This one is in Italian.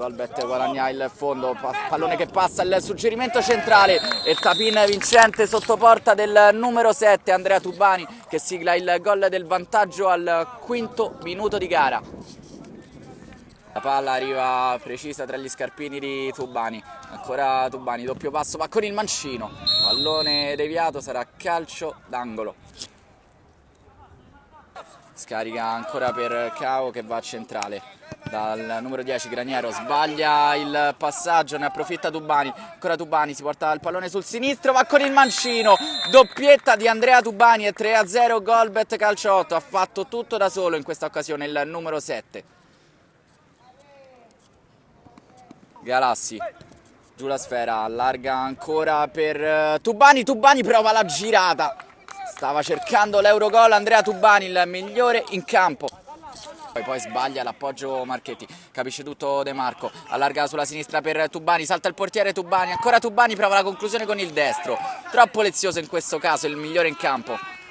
Golbet guadagna il fondo, pallone che passa, il suggerimento centrale e tapin vincente sotto porta del numero 7 Andrea Tubani, che sigla il gol del vantaggio al quinto minuto di gara. La palla arriva precisa tra gli scarpini di Tubani, ancora Tubani, doppio passo, va con il mancino, pallone deviato, sarà calcio d'angolo. Scarica ancora per Cao che va a centrale dal numero 10 Graniero, sbaglia il passaggio, ne approfitta Tubani, ancora Tubani, si porta il pallone sul sinistro, va con il mancino, doppietta di Andrea Tubani e 3-0 Golbet calcio 8, ha fatto tutto da solo in questa occasione il numero 7. Galassi, giù la sfera, allarga ancora per Tubani, Tubani prova la girata, stava cercando l'Eurogol Andrea Tubani, il migliore in campo. Poi sbaglia l'appoggio Marchetti, capisce tutto De Marco, allarga sulla sinistra per Tubani, salta il portiere Tubani, ancora Tubani, prova la conclusione con il destro, troppo lezioso in questo caso, il migliore in campo.